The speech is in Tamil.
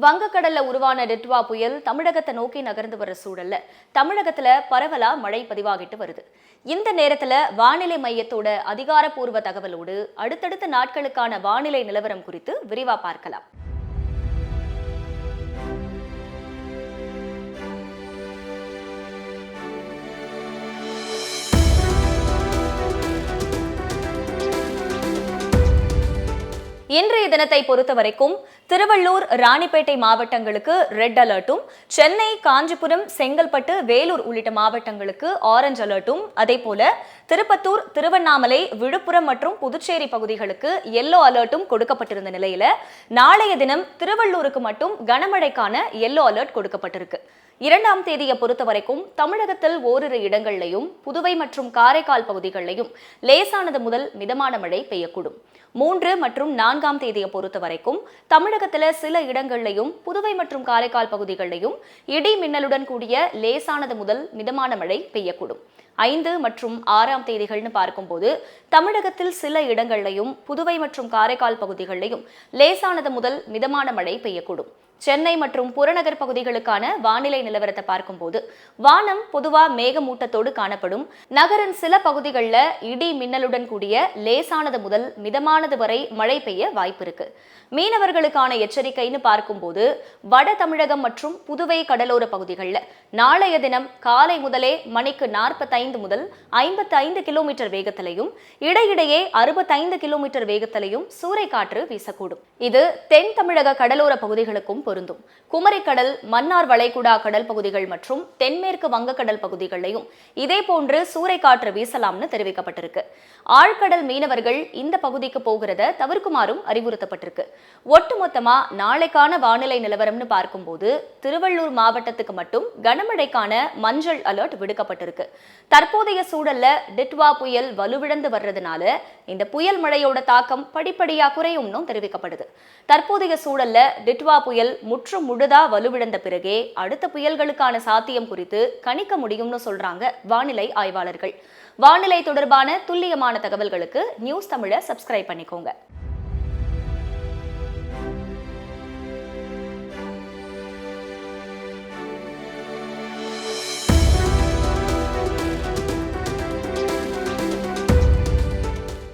வங்கக்கடல்ல உருவான டிட்வா புயல் தமிழகத்தை நோக்கி நகர்ந்து வர சூழல்ல தமிழகத்துல பரவலா மழை பதிவாகிட்டு வருது. இந்த நேரத்துல வானிலை மையத்தோட அதிகாரப்பூர்வ தகவலோடு அடுத்தடுத்த நாட்களுக்கான வானிலை நிலவரம் குறித்து விரிவா பார்க்கலாம். இன்றைய தினத்தை பொறுத்தவரைக்கும் திருவள்ளூர், ராணிப்பேட்டை மாவட்டங்களுக்கு ரெட் அலர்ட்டும், சென்னை, காஞ்சிபுரம், செங்கல்பட்டு, வேலூர் உள்ளிட்ட மாவட்டங்களுக்கு ஆரஞ்ச் அலர்ட்டும், அதேபோல திருப்பத்தூர், திருவண்ணாமலை, விழுப்புரம் மற்றும் புதுச்சேரி பகுதிகளுக்கு எல்லோ அலர்ட்டும் கொடுக்கப்பட்டிருந்த நிலையில நாளைய தினம் திருவள்ளூருக்கு மட்டும் கனமழைக்கான எல்லோ அலர்ட் கொடுக்கப்பட்டிருக்கு. 2ஆம் தேதியை பொறுத்தவரைக்கும் தமிழகத்தில் ஓரிரு இடங்களிலையும் புதுவை மற்றும் காரைக்கால் பகுதிகளிலையும் லேசானது முதல் மிதமான மழை பெய்யக்கூடும். 3 மற்றும் 4ஆம் தேதியை பொறுத்தவரைக்கும் தமிழகத்தில் சில இடங்களிலையும் புதுவை மற்றும் காரைக்கால் பகுதிகளிலையும் இடி மின்னலுடன் கூடிய லேசானது முதல் மிதமான மழை பெய்யக்கூடும். 5 மற்றும் 6ஆம் தேதிகள்னு பார்க்கும்போது தமிழகத்தில் சில இடங்களிலையும் புதுவை மற்றும் காரைக்கால் பகுதிகளிலையும் லேசானது முதல் மிதமான மழை பெய்யக்கூடும். சென்னை மற்றும் புறநகர் பகுதிகளுக்கான வானிலை நிலவரத்தை பார்க்கும்போது வானம் பொதுவா மேகமூட்டத்தோடு காணப்படும். நகரின் சில பகுதிகளில் இடி மின்னலுடன் கூடிய லேசானது முதல் மிதமானது வரை மழை பெய்ய வாய்ப்பு இருக்கு. மீனவர்களுக்கான எச்சரிக்கைன்னு பார்க்கும்போது வட தமிழகம் மற்றும் புதுவை கடலோர பகுதிகளில் நாளைய தினம் காலை முதலே மணிக்கு 45 முதல் 55 கிலோமீட்டர் வேகத்திலையும் இடையிடையே 65 கிலோமீட்டர் வேகத்திலையும் சூறைக்காற்று வீசக்கூடும். இது தென் தமிழக கடலோர பகுதிகளுக்கும் பொருந்தும். குமரிக்கடல், மன்னார் வளைகுடா கடல் பகுதிகள் மற்றும் தென்மேற்கு வங்கக்கடல் பகுதிகளிலையும் இதே போன்று சூறைக்காற்று வீசலாம்னு தெரிவிக்கப்பட்டிருக்கு. ஆழ்கடல் மீனவர்கள் இந்த பகுதிக்கு போகிறத தவிர்க்குமாறும் அறிவுறுத்தப்பட்டிருக்கு. ஒட்டுமொத்தமா நாளைக்கான வானிலை நிலவரம்னு பார்க்கும்போது திருவள்ளூர் மாவட்டத்துக்கு மட்டும் கனமழைக்கான மஞ்சள் அலர்ட் விடுக்கப்பட்டிருக்கு. தற்போதைய சூழல்ல டிட்வா புயல் வலுவிழந்து வர்றதுனால இந்த புயல் மழையோட தாக்கம் படிப்படியா குறையும்னு தெரிவிக்கப்படுது. தற்போதைய சூழல்ல டிட்வா புயல் முற்று முழுதா வலுவிழந்த பிறகே அடுத்த புயல்களுக்கான சாத்தியம் குறித்து கணிக்க முடியும்னு சொல்றாங்க வானிலை ஆய்வாளர்கள். வானிலை தொடர்பான துல்லியமான தகவல்களுக்கு நியூஸ் தமிழை சப்ஸ்கிரைப் பண்ணிக்கோங்க.